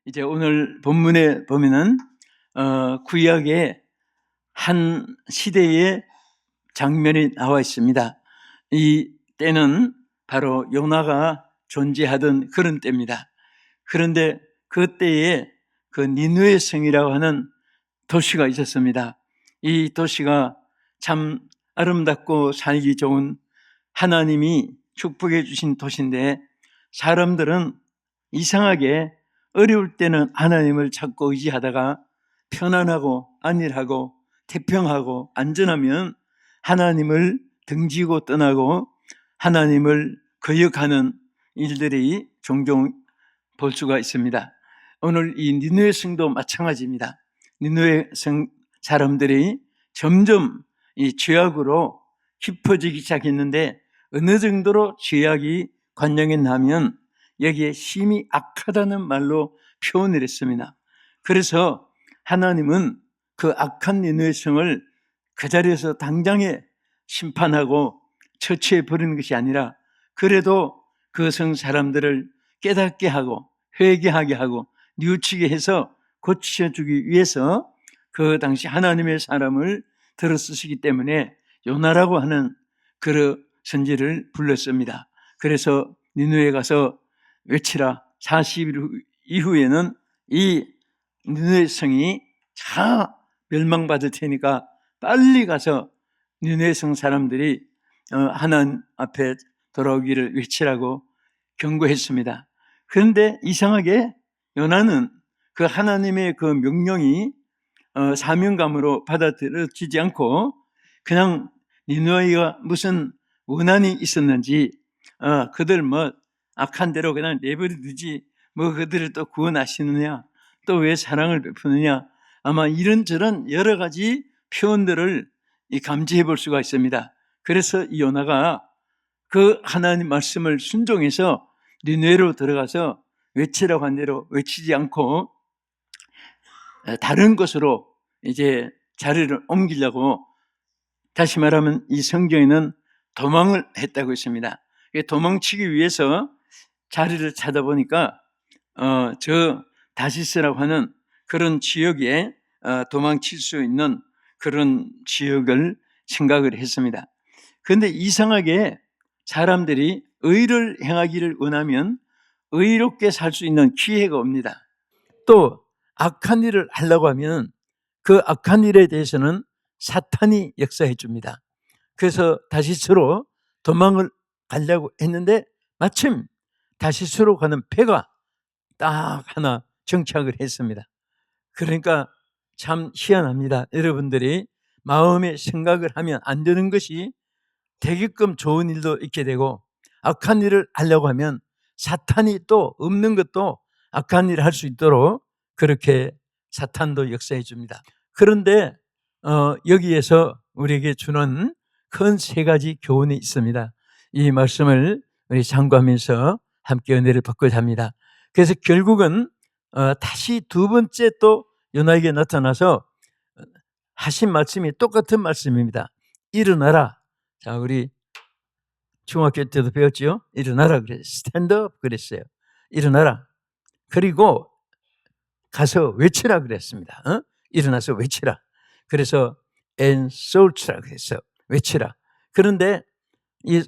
이제 오늘 본문에 보면은 구약의 한 시대의 장면이 나와 있습니다. 이 때는 바로 요나가 존재하던 그런 때입니다. 그런데 그때에 그 니느웨 성이라고 하는 도시가 있었습니다. 이 도시가 참 아름답고 살기 좋은 하나님이 축복해 주신 도시인데, 사람들은 이상하게 어려울 때는 하나님을 찾고 의지하다가 편안하고 안일하고 태평하고 안전하면 하나님을 등지고 떠나고 하나님을 거역하는 일들이 종종 볼 수가 있습니다. 오늘 이 니느웨 성도 마찬가지입니다. 니느웨 성 사람들이 점점 이 죄악으로 깊어지기 시작했는데, 어느 정도로 죄악이 관영했냐면 여기에 심히 악하다는 말로 표현을 했습니다. 그래서 하나님은 그 악한 니느웨 성을 그 자리에서 당장에 심판하고 처치해 버리는 것이 아니라, 그래도 그 성 사람들을 깨닫게 하고 회개하게 하고 뉘우치게 해서 고쳐주기 위해서 그 당시 하나님의 사람을 들어 쓰시기 때문에 요나라고 하는 그 선지를 불렀습니다. 그래서 니느웨에 가서 외치라. 40일 이후에는 이 니느웨 성이 다 멸망받을 테니까 빨리 가서 니느웨 성 사람들이 하나님 앞에 돌아오기를 외치라고 경고했습니다. 그런데 이상하게 요나는 그 하나님의 그 명령이 사명감으로 받아들여지지 않고 그냥 니느웨가 무슨 원한이 있었는지 그들 뭐 악한 대로 그냥 내버려두지 뭐 그들을 또 구원하시느냐, 또 왜 사랑을 베푸느냐, 아마 이런저런 여러 가지 표현들을 감지해 볼 수가 있습니다. 그래서 이 요나가 그 하나님 말씀을 순종해서 니느웨로 들어가서 외치라고 한 대로 외치지 않고 다른 곳으로 이제 자리를 옮기려고, 다시 말하면 이 성경에는 도망을 했다고 했습니다. 도망치기 위해서 자리를 찾아보니까 저 다시스라고 하는 그런 지역에 도망칠 수 있는 그런 지역을 생각을 했습니다. 그런데 이상하게 사람들이 의를 행하기를 원하면 의롭게 살 수 있는 기회가 옵니다. 또 악한 일을 하려고 하면 그 악한 일에 대해서는 사탄이 역사해 줍니다. 그래서 다시스로 도망을 가려고 했는데 마침 다시스로 가는 배가 딱 하나 정착을 했습니다. 그러니까 참 희한합니다. 여러분들이 마음의 생각을 하면 안 되는 것이 되게끔 좋은 일도 있게 되고, 악한 일을 하려고 하면 사탄이 또 없는 것도 악한 일을 할 수 있도록 그렇게 사탄도 역사해 줍니다. 그런데 여기에서 우리에게 주는 큰 세 가지 교훈이 있습니다. 이 말씀을 우리 참고하면서 함께 은혜를 받고자 합니다. 그래서 결국은 다시 두 번째 또 요나에게 나타나서 하신 말씀이 똑같은 말씀입니다. 일어나라. 자, 우리 중학교 때도 배웠죠? 일어나라 그랬어요. 스탠드업 그랬어요. 일어나라. 그리고 가서 외치라 그랬습니다. 일어나서 외치라. 그래서 ensort라 그랬어요. 외치라. 그런데 이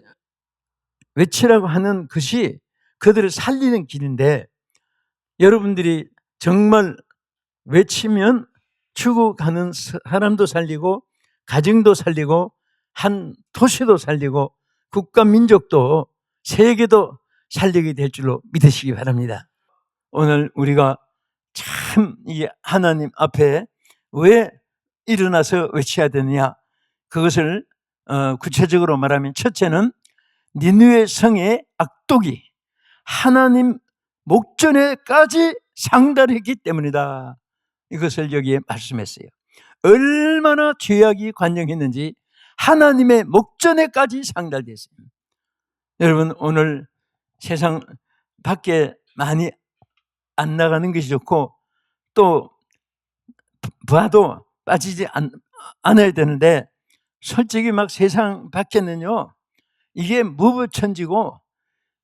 외치라고 하는 것이 그들을 살리는 길인데, 여러분들이 정말 외치면 죽어가는 사람도 살리고 가정도 살리고 한 도시도 살리고 국가 민족도 세계도 살리게 될 줄로 믿으시기 바랍니다. 오늘 우리가 참 이 하나님 앞에 왜 일어나서 외쳐야 되느냐, 그것을 구체적으로 말하면 첫째는 니느웨 성의 악독이 하나님 목전에까지 상달했기 때문이다. 이것을 여기에 말씀했어요. 얼마나 죄악이 관영했는지 하나님의 목전에까지 상달됐어요. 여러분, 오늘 세상 밖에 많이 안 나가는 것이 좋고 또 봐도 빠지지 않아야 되는데, 솔직히 막 세상 밖에는요, 이게 무부천지고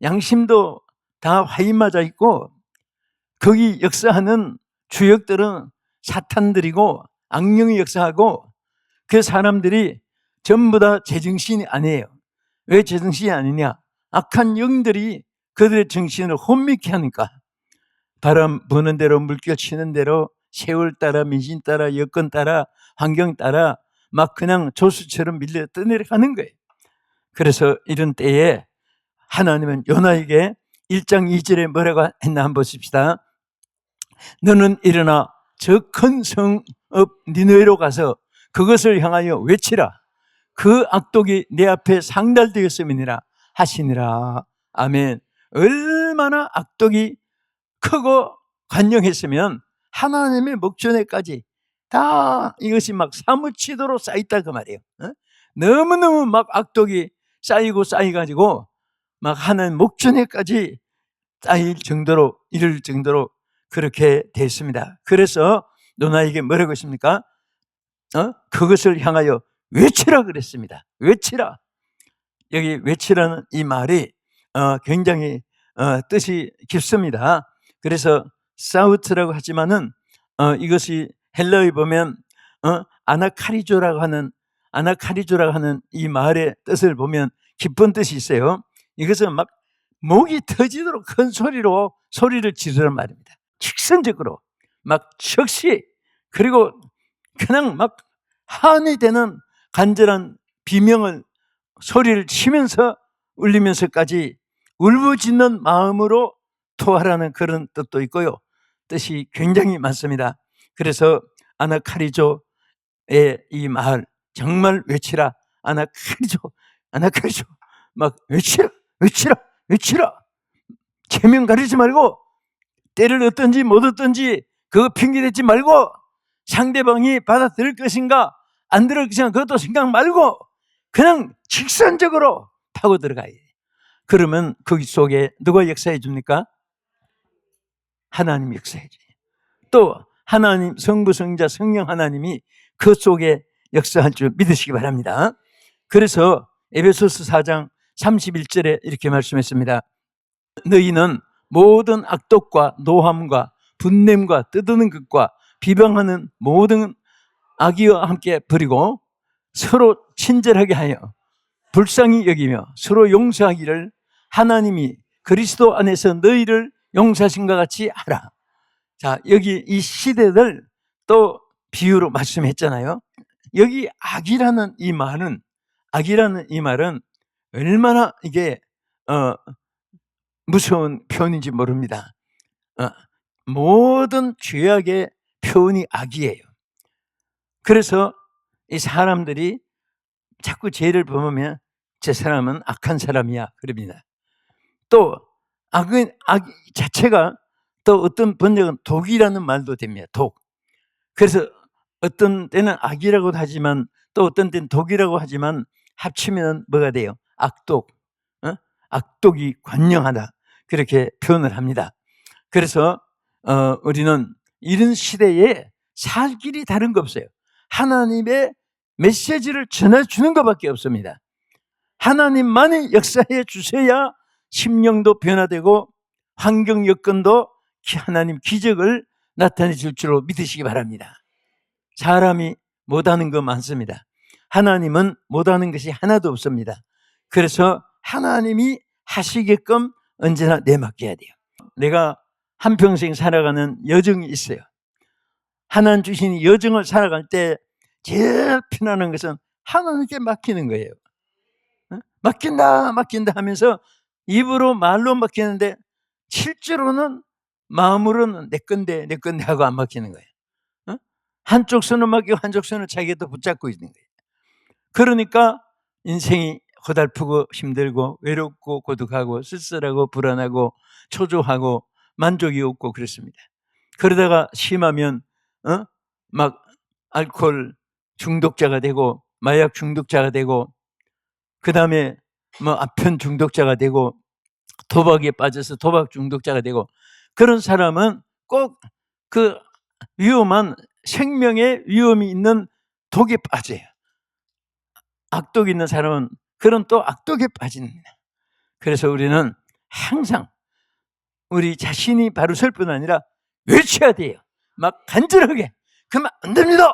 양심도 다 화인 맞아 있고 거기 역사하는 주역들은 사탄들이고 악령이 역사하고 그 사람들이 전부 다 제정신이 아니에요. 왜 제정신이 아니냐? 악한 영들이 그들의 정신을 혼미케 하니까 바람 부는 대로 물결 치는 대로 세월 따라 민심 따라 여건 따라 환경 따라 막 그냥 조수처럼 밀려 떠내려가는 거예요. 그래서 이런 때에 하나님은 요나에게 1장 2절에 뭐라고 했나 한번 보십시다. 너는 일어나 저 큰 성읍 니느웨로 가서 그것을 향하여 외치라. 그 악독이 내 앞에 상달되었음이니라 하시니라. 아멘. 얼마나 악독이 크고 관영했으면 하나님의 목전에까지 다 이것이 막 사무치도록 쌓였다 그 말이에요. 너무너무 막 악독이 쌓이고 쌓여가지고 막 하나님 목전에까지 쌓일 정도로 이를 정도로 그렇게 됐습니다. 그래서 노나에게 뭐라고 했습니까? 그것을 향하여 외치라 그랬습니다. 외치라. 여기 외치라는 이 말이 굉장히 뜻이 깊습니다. 그래서 사우트라고 하지만은 이것이 헬라어에 보면 아나카리조라고 하는 이 말의 뜻을 보면 깊은 뜻이 있어요. 이것은 막 목이 터지도록 큰 소리로 소리를 지르란 말입니다. 직선적으로 막 즉시, 그리고 그냥 막 한이 되는 간절한 비명을 소리를 치면서 울리면서까지 울부짖는 마음으로 토하라는 그런 뜻도 있고요. 뜻이 굉장히 많습니다. 그래서 아나카리조의 이 말 정말 외치라. 아나카리조 막 외치라. 체면 가리지 말고 때를 얻든지 못 얻든지 그거 핑계대지 말고 상대방이 받아들일 것인가 안 들을 것인가 그것도 생각 말고 그냥 직선적으로 파고 들어가야 돼. 그러면 거기 속에 누가 역사해 줍니까? 하나님 역사해 줘요. 또 하나님 성부 성자 성령 하나님이 그 속에 역사할 줄 믿으시기 바랍니다. 그래서 에베소서 4장 31절에 이렇게 말씀했습니다. 너희는 모든 악독과 노함과 분냄과 뜯는 것과 비방하는 모든 악의와 함께 버리고 서로 친절하게 하여 불쌍히 여기며 서로 용서하기를 하나님이 그리스도 안에서 너희를 용서하신 것 같이 하라. 자, 여기 이 시대들 또 비유로 말씀했잖아요. 여기 악이라는 이 말은 얼마나 이게 무서운 표현인지 모릅니다. 모든 죄악의 표현이 악이에요. 그래서 이 사람들이 자꾸 죄를 범하면 저 사람은 악한 사람이야 그럽니다. 또 악 자체가 또 어떤 번역은 독이라는 말도 됩니다. 독. 그래서 어떤 때는 악이라고 하지만 또 어떤 때는 독이라고 하지만 합치면 뭐가 돼요? 악독. 악독이 관영하다. 그렇게 표현을 합니다. 그래서 우리는 이런 시대에 살 길이 다른 거 없어요. 하나님의 메시지를 전해주는 것밖에 없습니다. 하나님만이 역사해 주셔야 심령도 변화되고 환경 여건도 하나님 기적을 나타내 줄 줄로 믿으시기 바랍니다. 사람이 못하는 거 많습니다. 하나님은 못하는 것이 하나도 없습니다. 그래서 하나님이 하시게끔 언제나 내맡겨야 돼요. 내가 한평생 살아가는 여정이 있어요. 하나님 주신 여정을 살아갈 때 제일 편안한 것은 하나님께 맡기는 거예요. 맡긴다 하면서 입으로 말로 맡기는데 실제로는 마음으로는 내 건데 하고 안 맡기는 거예요. 한쪽 손을 맡기고 한쪽 손을 자기가 붙잡고 있는 거예요. 그러니까 인생이 고달프고 힘들고 외롭고 고독하고 쓸쓸하고 불안하고 초조하고 만족이 없고 그렇습니다. 그러다가 심하면 막 알코올 중독자가 되고 마약 중독자가 되고 그 다음에 뭐 아편 중독자가 되고 도박에 빠져서 도박 중독자가 되고 그런 사람은 꼭 그 위험한 생명의 위험이 있는 독에 빠져요. 악독이 있는 사람은 그런 또 악독에 빠집니다. 그래서 우리는 항상 우리 자신이 바로 설 뿐 아니라 외쳐야 돼요. 막 간절하게. 그러면 안 됩니다.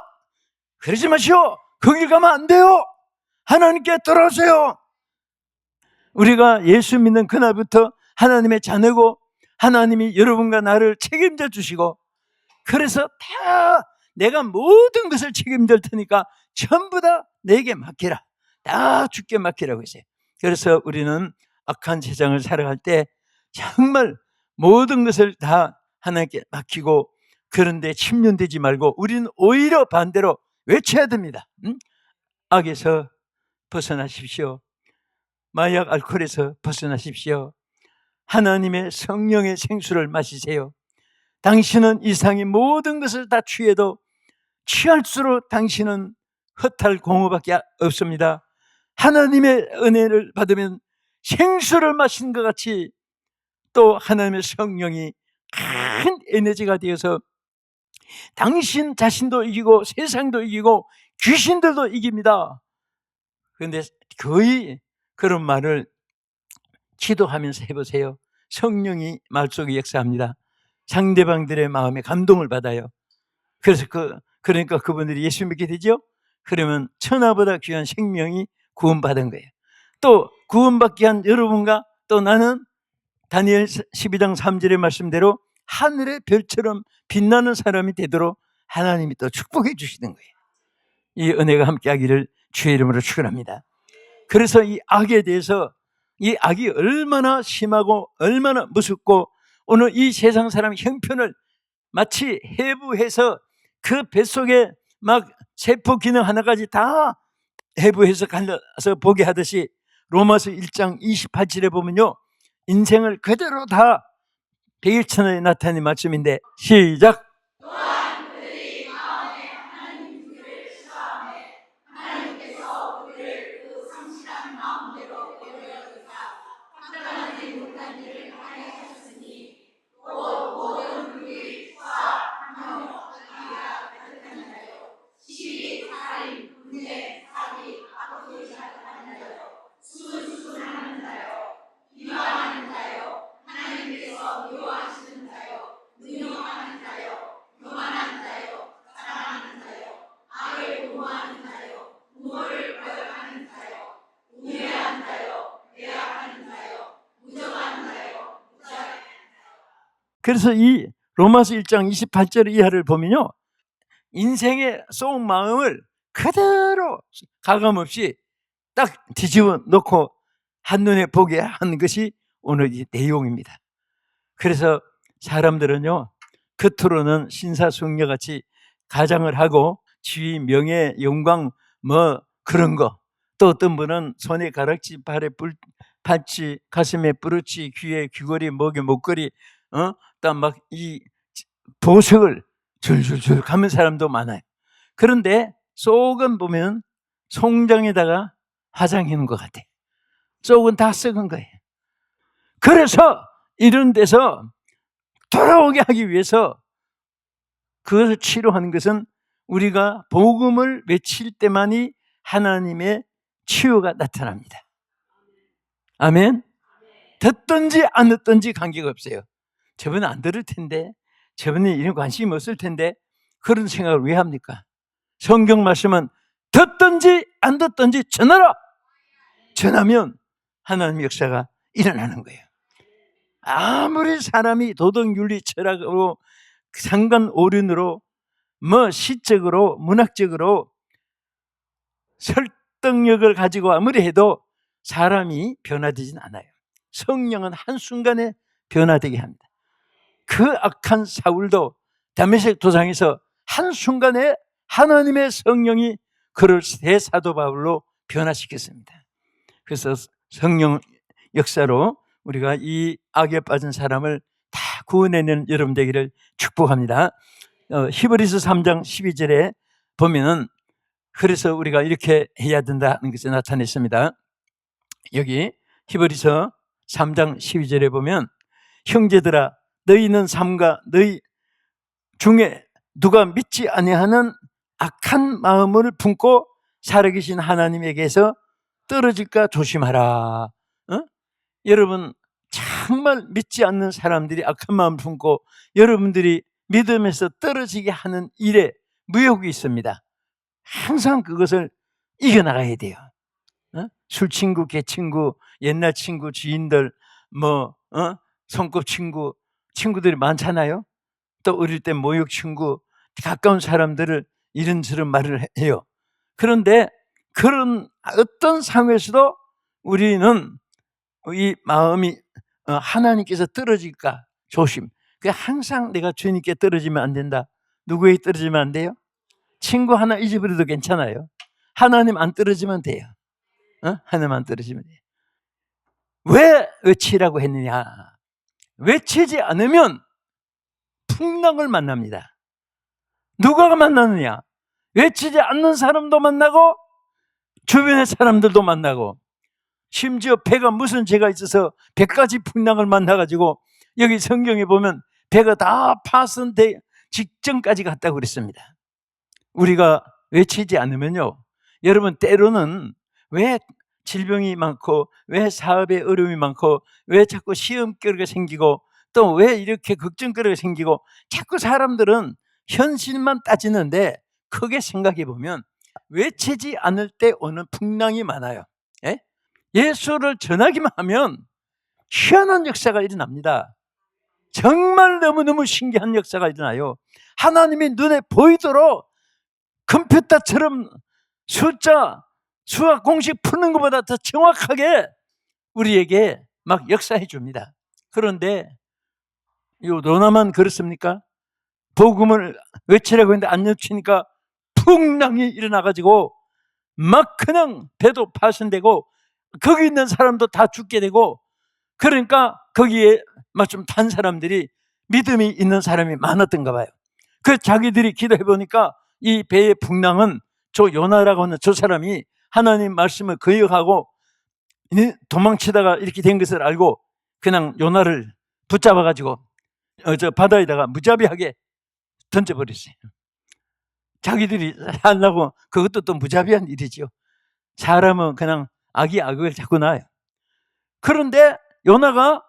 그러지 마시오. 거길 가면 안 돼요. 하나님께 돌아오세요. 우리가 예수 믿는 그날부터 하나님의 자녀고 하나님이 여러분과 나를 책임져 주시고, 그래서 다 내가 모든 것을 책임질 테니까 전부 다 내게 맡기라. 다 주께 맡기라고 했어요. 그래서 우리는 악한 세상을 살아갈 때 정말 모든 것을 다 하나님께 맡기고, 그런데 침륜되지 말고 우리는 오히려 반대로 외쳐야 됩니다. 악에서 벗어나십시오. 마약 알코올에서 벗어나십시오. 하나님의 성령의 생수를 마시세요. 당신은 이 세상의 모든 것을 다 취해도 취할수록 당신은 헛할 공허밖에 없습니다. 하나님의 은혜를 받으면 생수를 마신 것 같이 또 하나님의 성령이 큰 에너지가 되어서 당신 자신도 이기고 세상도 이기고 귀신들도 이깁니다. 그런데 거의 그런 말을 기도하면서 해보세요. 성령이 말 속에 역사합니다. 상대방들의 마음에 감동을 받아요. 그래서 그러니까 그분들이 예수 믿게 되죠. 그러면 천하보다 귀한 생명이 구원받은 거예요. 또 구원받게 한 여러분과 또 나는 다니엘 12장 3절의 말씀대로 하늘의 별처럼 빛나는 사람이 되도록 하나님이 또 축복해 주시는 거예요. 이 은혜가 함께하기를 주의 이름으로 축원합니다. 그래서 이 악에 대해서, 이 악이 얼마나 심하고 얼마나 무섭고, 오늘 이 세상 사람의 형편을 마치 해부해서 그 뱃속에 막 세포 기능 하나까지 다 해부해서 갈라서 보게 하듯이 로마서 1장 28절에 보면요, 인생을 그대로 다 백일천하에 나타낸 말씀인데, 시작. 또한 그들이 마음에 하나님 그를 싫어하며 하나님께서 그를 그 성실한 마음대로 배려하사 하나님 못한 일을 하게 하셨으니 곧 모든 불의 사함하며 자기가 가득한 자요 시비 살인 분쟁 사기 악독을 가득한 자요 수순하는 자요 비방하는 자요 하나님께서 미워하시는 자요 능욕하는 자요 교만한 자요 사랑하는 자요 악을 도모하는 자요 부모를 거역하는 자요 우매한 자요 배약하는 자요 무정한 자요 무자비한 자요. 그래서 이 로마서 1장 28절 이하를 보면요, 인생의 속마음을 그대로 가감없이 딱 뒤집어 놓고 한눈에 보게 하는 것이 오늘 이 내용입니다. 그래서 사람들은요, 겉으로는 신사숙녀같이 가장을 하고 지위, 명예, 영광 뭐 그런 거, 또 어떤 분은 손에 가락지, 발에 팔찌, 가슴에 뿔어치, 귀에 귀걸이, 목에 목걸이, 또 막 이 보석을 줄줄줄 감은 사람도 많아요. 그런데 속은 보면 송장에다가 화장해놓은 것 같아요. 속은 다 썩은 거예요. 그래서 이런 데서 돌아오게 하기 위해서 그것을 치료하는 것은 우리가 복음을 외칠 때만이 하나님의 치유가 나타납니다. 아멘. 듣든지 안 듣든지 관계가 없어요. 저분은 안 들을 텐데, 저분은 이런 관심이 없을 텐데, 그런 생각을 왜 합니까? 성경 말씀은 듣든지 안 듣든지 전하라. 전하면 하나님의 역사가 일어나는 거예요. 아무리 사람이 도덕, 윤리, 철학으로 상관오륜으로 뭐 시적으로 문학적으로 설득력을 가지고 아무리 해도 사람이 변화되진 않아요. 성령은 한순간에 변화되게 합니다. 그 악한 사울도 다메섹 도상에서 한순간에 하나님의 성령이 그를 새 사도 바울로 변화시켰습니다. 그래서 성령 역사로 우리가 이 악에 빠진 사람을 다 구원해내는 여러분 되기를 축복합니다. 히브리서 3장 12절에 보면은 그래서 우리가 이렇게 해야 된다는 것이 나타냈습니다. 여기 히브리서 3장 12절에 보면, 형제들아 너희는 삼가 너희 중에 누가 믿지 아니하는 악한 마음을 품고 살아계신 하나님에게서 떨어질까 조심하라. 여러분 정말 믿지 않는 사람들이 악한 마음 품고 여러분들이 믿음에서 떨어지게 하는 일에 무역이 있습니다. 항상 그것을 이겨나가야 돼요. 술 친구, 개 친구, 옛날 친구, 지인들, 손꼽 친구들이 많잖아요. 또 어릴 때 모욕 친구, 가까운 사람들을 이런저런 말을 해요. 그런데 그런 어떤 상황에서도 우리는 이 마음이 하나님께서 떨어질까 조심. 항상 내가 주님께 떨어지면 안 된다. 누구에게 떨어지면 안 돼요? 친구 하나 잊어버려도 괜찮아요. 하나님 안 떨어지면 돼요. 하나님 안 떨어지면 돼요. 왜 외치라고 했느냐? 외치지 않으면 풍랑을 만납니다. 누가 만나느냐? 외치지 않는 사람도 만나고 주변의 사람들도 만나고, 심지어 배가 무슨 죄가 있어서 배까지 풍랑을 만나가지고 여기 성경에 보면 배가 다 파손되기 직전까지 갔다고 그랬습니다. 우리가 외치지 않으면요, 여러분, 때로는 왜 질병이 많고, 왜 사업에 어려움이 많고, 왜 자꾸 시험거리가 생기고, 또 왜 이렇게 걱정거리가 생기고, 자꾸 사람들은 현실만 따지는데 크게 생각해 보면 외치지 않을 때 오는 풍랑이 많아요. 예? 예수를 전하기만 하면 희한한 역사가 일어납니다. 정말 너무너무 신기한 역사가 일어나요. 하나님이 눈에 보이도록 컴퓨터처럼 수학 공식 푸는 것보다 더 정확하게 우리에게 막 역사해 줍니다. 그런데 이 로나만 그렇습니까? 복음을 외치라고 했는데 안 외치니까 풍랑이 일어나가지고 막 그냥 배도 파손되고 거기 있는 사람도 다 죽게 되고, 그러니까 거기에 막 좀 탄 사람들이 믿음이 있는 사람이 많았던가 봐요. 그 자기들이 기도해 보니까 이 배의 풍랑은 저 요나라고 하는 저 사람이 하나님 말씀을 거역하고 도망치다가 이렇게 된 것을 알고 그냥 요나를 붙잡아 가지고 저 바다에다가 무자비하게 던져버렸어요. 자기들이 하려고. 그것도 또 무자비한 일이죠. 사람은 그냥 악이 악을 자꾸 낳아요. 그런데 요나가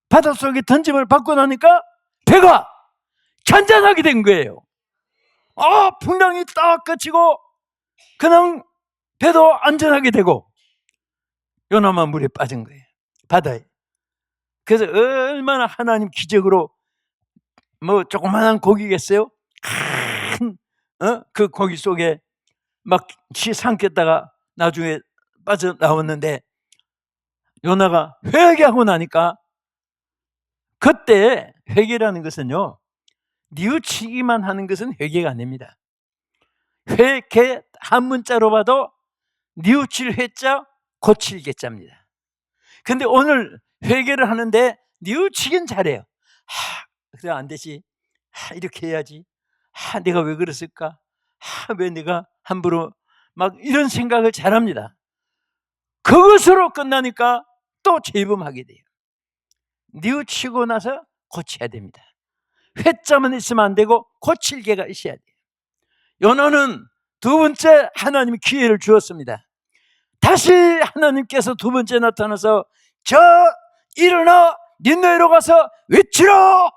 바닷속에 던짐을 받고 나니까 배가 잔잔하게 된 거예요. 풍랑이 딱 그치고 그냥 배도 안전하게 되고 요나만 물에 빠진 거예요, 바다에. 그래서 얼마나 하나님 기적으로, 조그만한 고기겠어요? 큰 그 고기 속에 막 치 삼켰다가 나중에 빠져나왔는데, 요나가 회개하고 나니까, 그때 회개라는 것은요, 뉘우치기만 하는 것은 회개가 아닙니다. 회개 한 문자로 봐도 뉘우칠 회자, 고칠 개자입니다. 근데 오늘 회개를 하는데 뉘우치긴 잘해요. 그래 안 되지. 이렇게 해야지. 내가 왜 그랬을까? 왜 내가 함부로 막 이런 생각을 잘합니다. 그것으로 끝나니까 또 재범하게 돼요. 뉘우치고 나서 고쳐야 됩니다. 회자만 있으면 안 되고 고칠 개가 있어야 돼요. 요나는 두 번째 하나님이 기회를 주었습니다. 다시 하나님께서 두 번째 나타나서 일어나 닌느웨로 가서 외치라.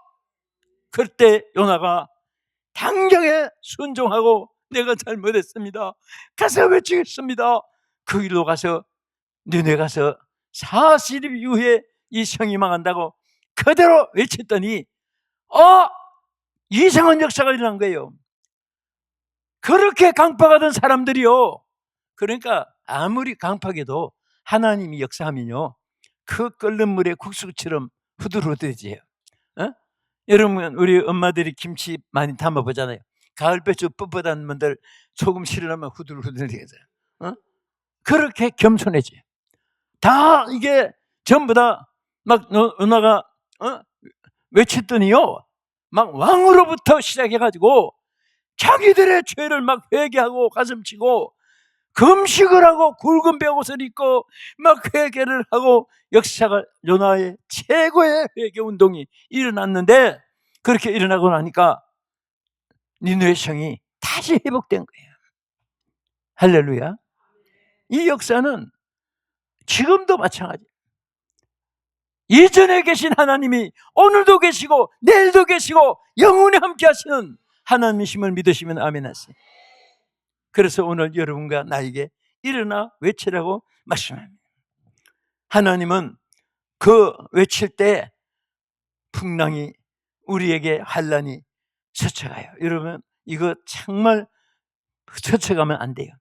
그때 요나가 당장에 순종하고 내가 잘못했습니다, 가서 외치겠습니다. 그 길로 가서 닌느웨 가서 40일 이후에 이 성이 망한다고 그대로 외쳤더니 이상한 역사가 일어난 거예요. 그렇게 강팍하던 사람들이요, 그러니까 아무리 강팍해도 하나님이 역사하면요, 그 끓는 물에 국수처럼 후들후들해져요. 여러분, 우리 엄마들이 김치 많이 담아 보잖아요. 가을배추 뻣뻣한 분들 소금 실으면 후들후들해져요. 그렇게 겸손해져요. 다 이게 전부 다 막 누나가 외쳤더니요, 막 왕으로부터 시작해가지고 자기들의 죄를 막 회개하고 가슴치고 금식을 하고 굵은 배옷을 입고 막 회개를 하고, 역사가 요나의 최고의 회개 운동이 일어났는데, 그렇게 일어나고 나니까 니느웨 성이 다시 회복된 거예요. 할렐루야. 이 역사는 지금도 마찬가지예요. 이전에 계신 하나님이 오늘도 계시고 내일도 계시고 영원히 함께 하시는 하나님이심을 믿으시면 아멘 하세요. 그래서 오늘 여러분과 나에게 일어나 외치라고 말씀합니다. 하나님은 그 외칠 때 풍랑이, 우리에게 환난이 스쳐가요. 여러분, 이거 정말 스쳐가면 안 돼요.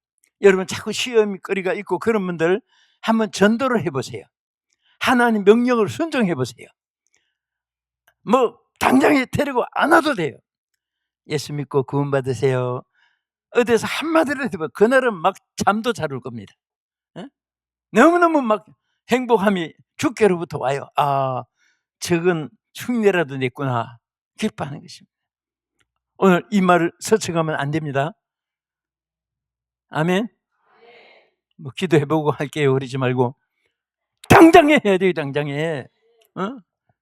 여러분, 자꾸 시험거리가 있고 그런 분들 한번 전도를 해보세요. 하나님 명령을 순종해 보세요. 뭐 당장에 데리고 안 와도 돼요. 예수 믿고 구원 받으세요. 어디서 한마디를 해도 그날은 막 잠도 잘 올 겁니다. 에? 너무너무 막 행복함이 주께로부터 와요. 아, 적은 흉내라도 냈구나, 기뻐하는 것입니다. 오늘 이 말을 스쳐가면 안 됩니다. 아멘. 뭐 기도해보고 할게요 그러지 말고 당장에 해야 돼요. 당장에.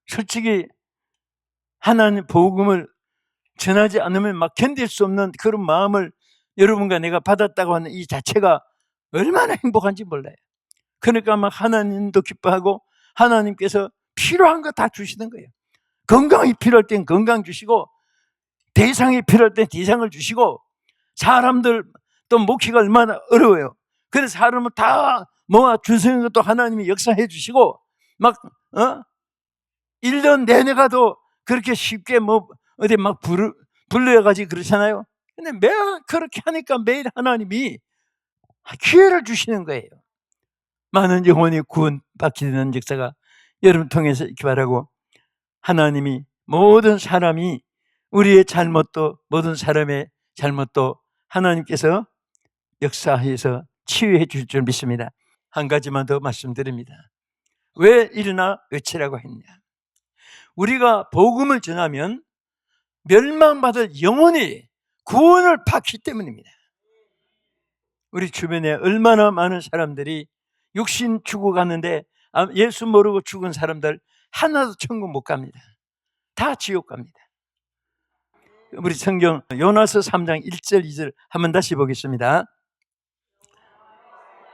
솔직히 하나님 복음을 전하지 않으면 막 견딜 수 없는 그런 마음을 여러분과 내가 받았다고 하는 이 자체가 얼마나 행복한지 몰라요. 그러니까 막 하나님도 기뻐하고 하나님께서 필요한 거 다 주시는 거예요. 건강이 필요할 땐 건강 주시고 대상이 필요할 땐 대상을 주시고, 사람들 또 먹기가 얼마나 어려워요. 그래서 사람을 다 모아 주시는 것도 하나님이 역사해 주시고, 막 1년 내내 가도 그렇게 쉽게 뭐 어디 막 불러가지고 그렇잖아요. 근데 매일 그렇게 하니까 매일 하나님이 기회를 주시는 거예요. 많은 영혼이 구원받게 되는 역사가 여러분 통해서 있기 바라고, 하나님이 모든 사람이 우리의 잘못도, 모든 사람의 잘못도 하나님께서 역사해서 치유해 줄 줄 믿습니다. 한 가지만 더 말씀드립니다. 왜 일어나 외치라고 했냐? 우리가 복음을 전하면 멸망받을 영혼이 구원을 받기 때문입니다. 우리 주변에 얼마나 많은 사람들이 육신 죽어가는데 예수 모르고 죽은 사람들 하나도 천국 못 갑니다. 다 지옥 갑니다. 우리 성경 요나서 3장 1절 2절 한번 다시 보겠습니다.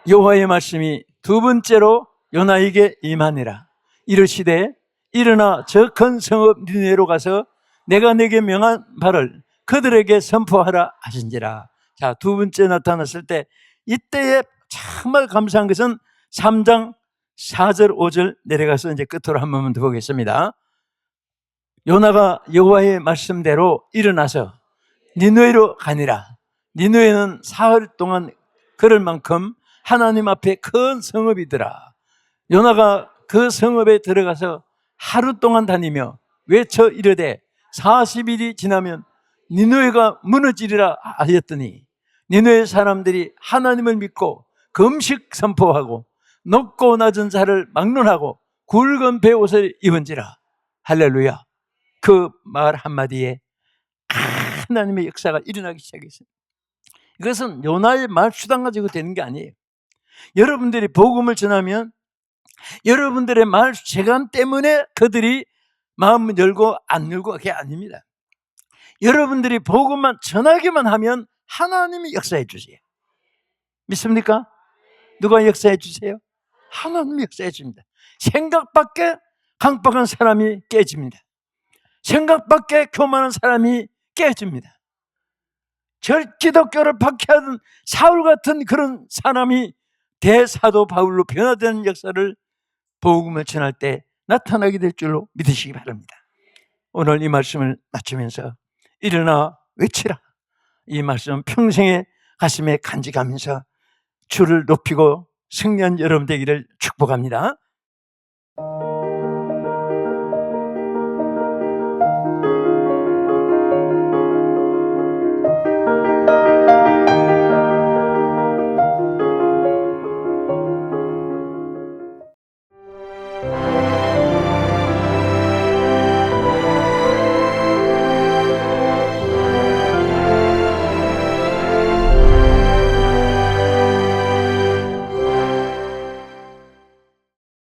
여호와의 말씀이 두 번째로 요나에게 임하니라. 이르시되 일어나 저 큰 성읍 니느웨로 가서 내가 내게 명한 바를 그들에게 선포하라 하신지라. 자, 두 번째 나타났을 때 이때에 정말 감사한 것은 3장 4절 5절 내려가서 이제 끝으로 한 번만 더 보겠습니다. 요나가 여호와의 말씀대로 일어나서 니느웨로 가니라. 니느웨는 사흘 동안 걸을 만큼 하나님 앞에 큰 성읍이더라. 요나가 그 성읍에 들어가서 하루 동안 다니며 외쳐 이르되 40일이 지나면 니느웨가 무너지리라 하였더니, 니느웨 사람들이 하나님을 믿고 금식 선포하고 높고 낮은 자를 막론하고 굵은 베옷을 입은지라. 할렐루야. 그 말 한마디에 하나님의 역사가 일어나기 시작했어요. 이것은 요나의 말 수단 가지고 되는 게 아니에요. 여러분들이 복음을 전하면 여러분들의 말 재간 때문에 그들이 마음을 열고 안 열고 그게 아닙니다. 여러분들이 복음만 전하기만 하면 하나님이 역사해 주세요. 믿습니까? 누가 역사해 주세요? 하나님이 역사해 줍니다. 생각밖에 강박한 사람이 깨집니다. 생각밖에 교만한 사람이 깨집니다. 기독교를 박해하던 사울 같은 그런 사람이 대사도 바울로 변화되는 역사를 복음을 전할 때 나타나게 될 줄로 믿으시기 바랍니다. 오늘 이 말씀을 마치면서 일어나 외치라, 이 말씀 평생의 가슴에 간직하면서 주를 높이고 승리한 여러분 되기를 축복합니다.